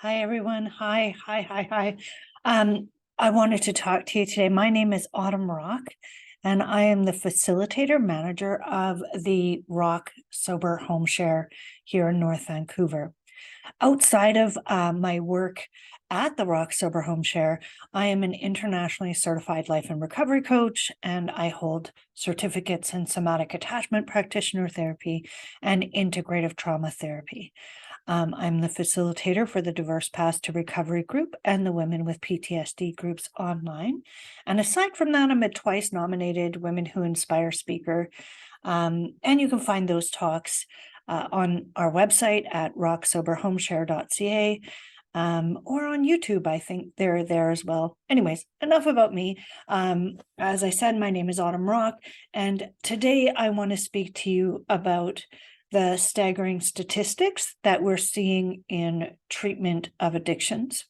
Hi, everyone. Hi. I wanted to talk to you today. My name is Autumn Rock, and I am the facilitator manager of the Rock Sober Home Share here in North Vancouver. Outside of my work at the Rock Sober Home Share, I am an internationally certified life and recovery coach, and I hold certificates in somatic attachment practitioner therapy and integrative trauma therapy. I'm the facilitator for the Diverse Path to Recovery group and the Women with PTSD groups online. And aside from that, I'm a twice nominated Women Who Inspire speaker. And you can find those talks on our website at rocksoberhomeshare.ca or on YouTube. I think they're there as well. Anyways, enough about me. As I said, my name is Autumn Rock, and today I want to speak to you about the staggering statistics that we're seeing in treatment of addictions.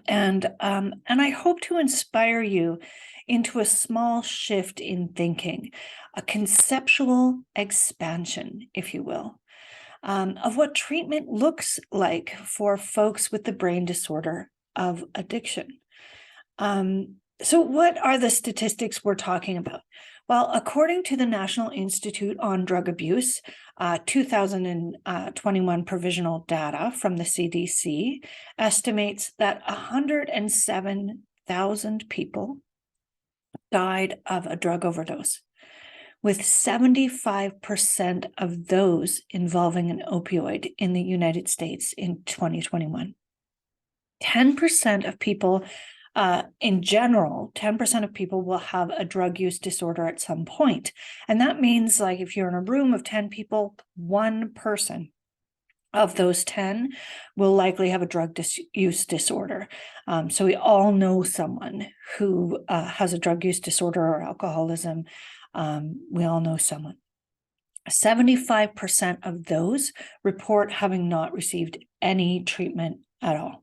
And I hope to inspire you into a small shift in thinking, a conceptual expansion, if you will, of what treatment looks like for folks with the brain disorder of addiction. So what are the statistics we're talking about? Well, according to the National Institute on Drug Abuse, 2021 provisional data from the CDC estimates that 107,000 people died of a drug overdose, with 75% of those involving an opioid in the United States in 2021. 10% of people in general, 10% of people will have a drug use disorder at some point. And that means, like, if you're in a room of 10 people, one person of those 10 will likely have a drug use disorder. So we all know someone who has a drug use disorder or alcoholism. We all know someone. 75% of those report having not received any treatment at all.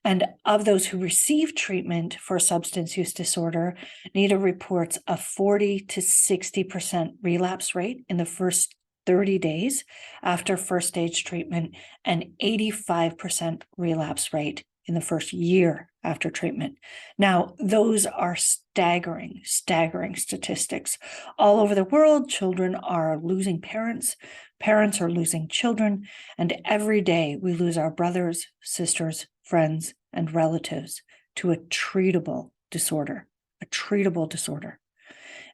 And of those who receive treatment for substance use disorder, NIDA reports a 40 to 60% relapse rate in the first 30 days after first stage treatment, and 85% relapse rate in the first year after treatment. Now, those are staggering statistics. All over the world, children are losing parents, parents are losing children, and every day we lose our brothers, sisters, friends, and relatives to a treatable disorder.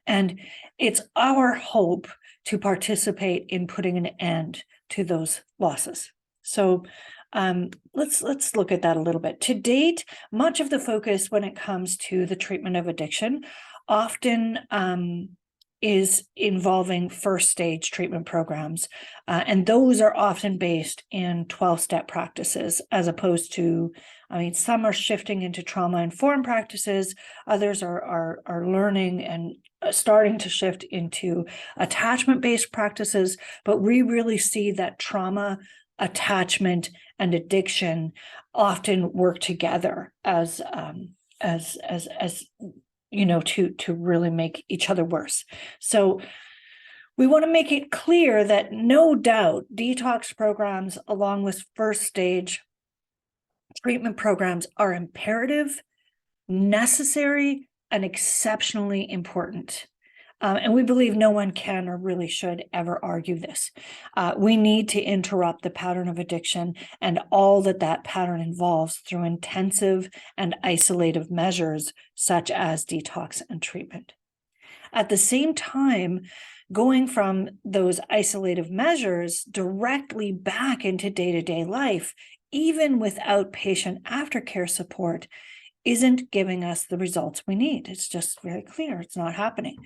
And it's our hope to participate in putting an end to those losses. So let's look at that a little bit. To date, much of the focus when it comes to the treatment of addiction often is involving first stage treatment programs. And those are often based in 12-step practices, as opposed to, some are shifting into trauma-informed practices, others are learning and starting to shift into attachment-based practices, but we really see that trauma, attachment, and addiction often work together as to really make each other worse. So we want to make it clear that no doubt detox programs along with first stage treatment programs are imperative, necessary, and exceptionally important. And we believe no one can or really should ever argue this. We need to interrupt the pattern of addiction and all that pattern involves through intensive and isolative measures such as detox and treatment. At the same time, going from those isolative measures directly back into day-to-day life, even without patient aftercare support, isn't giving us the results we need. It's just very clear it's not happening.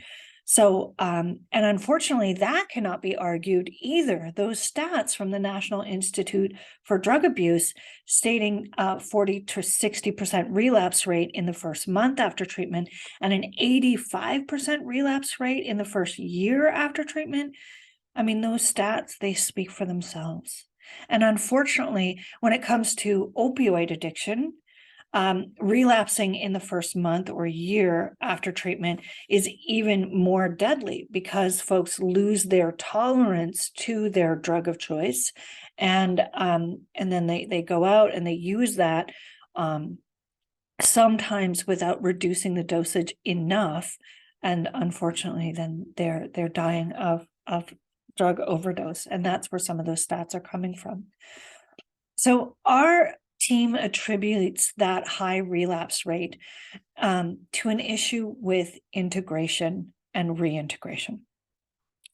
So, and unfortunately, that cannot be argued either. Those stats from the National Institute for Drug Abuse stating 40 to 60% relapse rate in the first month after treatment and an 85% relapse rate in the first year after treatment. Those stats, they speak for themselves. And unfortunately, when it comes to opioid addiction, relapsing in the first month or year after treatment is even more deadly because folks lose their tolerance to their drug of choice, and then they go out and they use that, sometimes without reducing the dosage enough, and unfortunately then they're dying of drug overdose, and that's where some of those stats are coming from. So our team attributes that high relapse rate to an issue with integration and reintegration.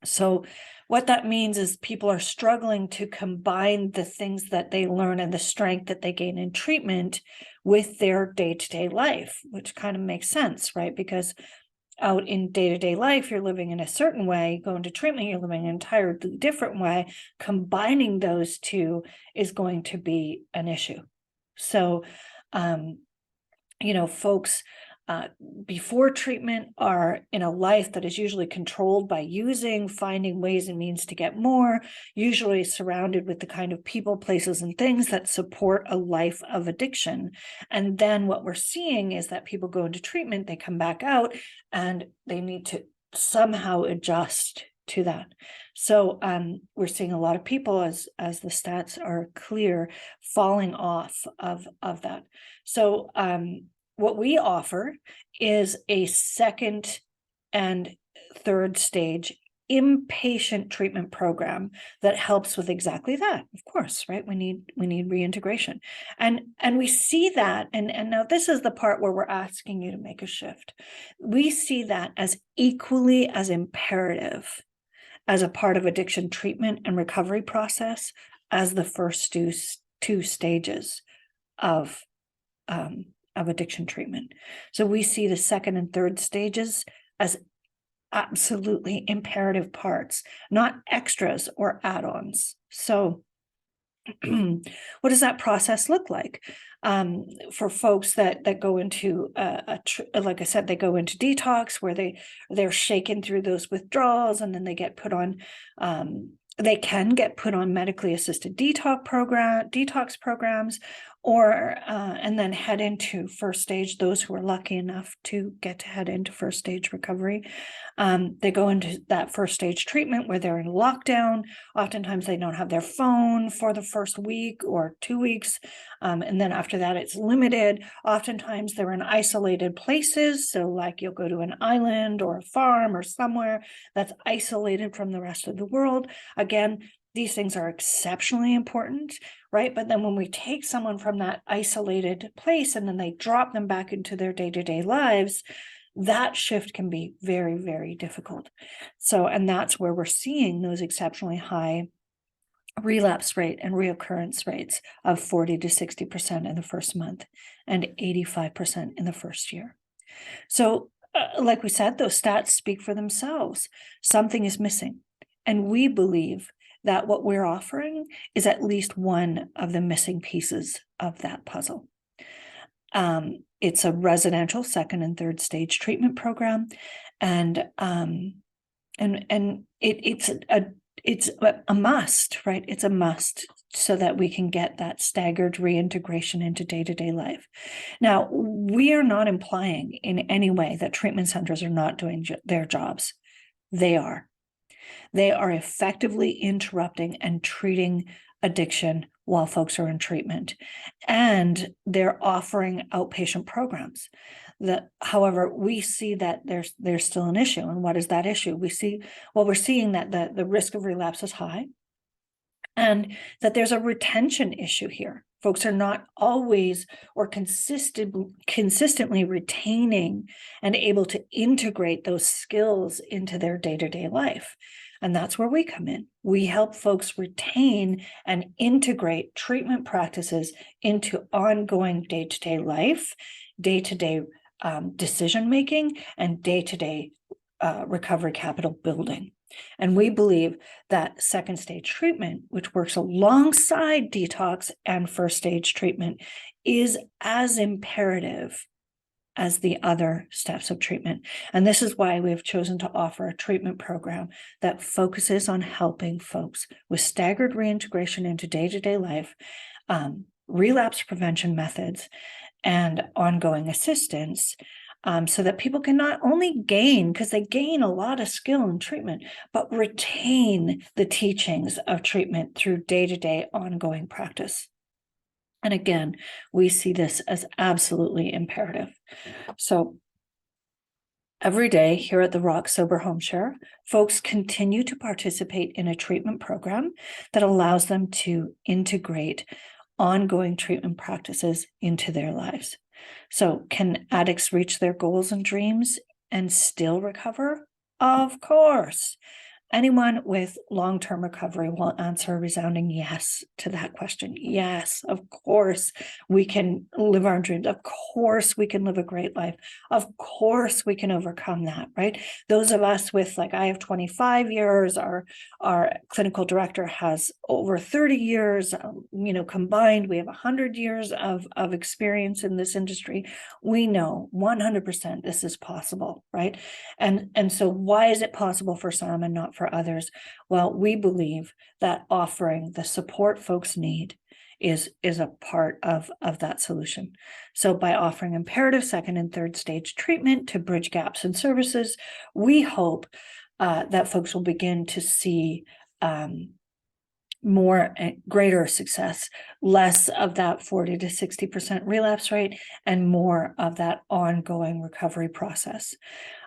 So what that means is people are struggling to combine the things that they learn and the strength that they gain in treatment with their day-to-day life, which kind of makes sense, right? Because out in day-to-day life, you're living in a certain way, going to treatment, you're living an entirely different way. Combining those two is going to be an issue. So, folks before treatment are in a life that is usually controlled by finding ways and means to get more, usually surrounded with the kind of people, places, and things that support a life of addiction. And then what we're seeing is that people go into treatment, they come back out, and they need to somehow adjust to that. So we're seeing a lot of people, as the stats are clear, falling off of that. So what we offer is a second and third stage inpatient treatment program that helps with exactly that. Of course, right? We need reintegration. And we see that, and now this is the part where we're asking you to make a shift. We see that as equally as imperative as a part of addiction treatment and recovery process as the first two stages of addiction treatment. So we see the second and third stages as absolutely imperative parts, not extras or add-ons. So what does that process look like? For folks that go into like I said, they go into detox, where they're shaken through those withdrawals, and then they get put on they can get put on medically assisted detox programs, or and then head into first stage. Those who are lucky enough to get to head into first stage recovery, they go into that first stage treatment where they're in lockdown. Oftentimes they don't have their phone for the first week or 2 weeks, and then after that it's limited. Oftentimes they're in isolated places, so like you'll go to an island or a farm or somewhere that's isolated from the rest of the world. Again, these things are exceptionally important, right? But then when we take someone from that isolated place and then they drop them back into their day-to-day lives, that shift can be very, very difficult. So, and that's where we're seeing those exceptionally high relapse rate and reoccurrence rates of 40 to 60% in the first month and 85% in the first year. So, like we said, those stats speak for themselves. Something is missing. And we believe that what we're offering is at least one of the missing pieces of that puzzle. It's a residential second and third stage treatment program, and it's a must, right? It's a must so that we can get that staggered reintegration into day-to-day life. Now, we are not implying in any way that treatment centers are not doing their jobs. They are. They are effectively interrupting and treating addiction while folks are in treatment, and they're offering outpatient programs. However, we see that there's still an issue. And what is that issue? we're seeing that the risk of relapse is high, and that there's a retention issue here. Folks are not always or consistently retaining and able to integrate those skills into their day-to-day life. And that's where we come in. We help folks retain and integrate treatment practices into ongoing day-to-day life, day-to-day decision-making, and day-to-day recovery capital building. And we believe that second stage treatment, which works alongside detox and first stage treatment, is as imperative as the other steps of treatment. And this is why we've chosen to offer a treatment program that focuses on helping folks with staggered reintegration into day-to-day life, relapse prevention methods, and ongoing assistance, so that people can not only gain, because they gain a lot of skill in treatment, but retain the teachings of treatment through day-to-day ongoing practice. And again, we see this as absolutely imperative. So every day here at the Rock Sober Home Share, folks continue to participate in a treatment program that allows them to integrate ongoing treatment practices into their lives. So can addicts reach their goals and dreams and still recover? Of course. Anyone with long-term recovery will answer a resounding yes to that question. Yes, of course, we can live our dreams. Of course, we can live a great life. Of course, we can overcome that, right? Those of us with, like, I have 25 years, our clinical director has over 30 years, combined, we have 100 years of experience in this industry. We know 100% this is possible, right? And so why is it possible for some and not for others? Well, we believe that offering the support folks need is a part of that solution. So by offering imperative second and third stage treatment to bridge gaps in services, we hope that folks will begin to see more greater success, less of that 40 to 60% relapse rate, and more of that ongoing recovery process.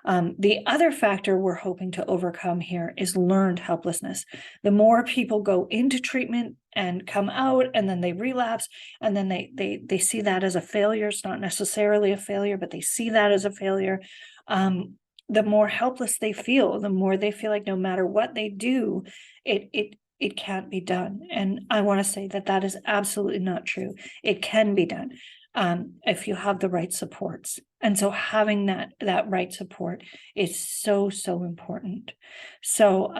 The other factor we're hoping to overcome here is learned helplessness. The more people go into treatment and come out and then they relapse, and then they see that as a failure. It's not necessarily a failure, but they see that as a failure. The more helpless they feel, the more they feel like no matter what they do, it can't be done. And I want to say that that is absolutely not true. It can be done if you have the right supports. And so having that right support is so important. So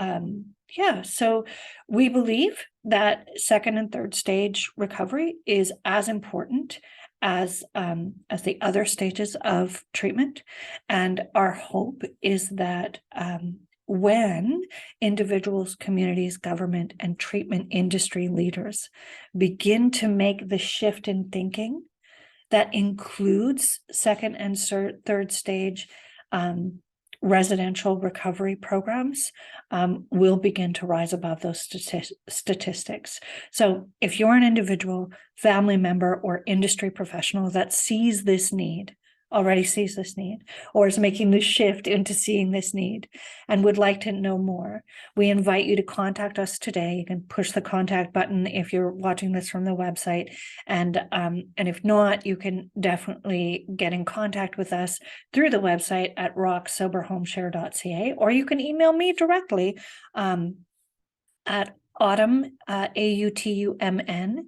so we believe that second and third stage recovery is as important as the other stages of treatment. And our hope is that when individuals, communities, government, and treatment industry leaders begin to make the shift in thinking that includes second and third stage residential recovery programs, will begin to rise above those statistics. So if you're an individual, family member, or industry professional that already sees this need, or is making the shift into seeing this need and would like to know more, we invite you to contact us today. You can push the contact button if you're watching this from the website. And if not, you can definitely get in contact with us through the website at rocksoberhomeshare.ca, or you can email me directly at Autumn, AUTUMN,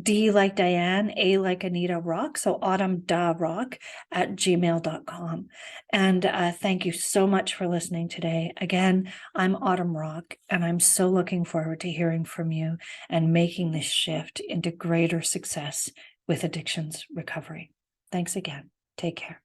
D like Diane, A like Anita Rock, so autumn.rock at gmail.com. And thank you so much for listening today. Again, I'm Autumn Rock, and I'm so looking forward to hearing from you and making this shift into greater success with addictions recovery. Thanks again. Take care.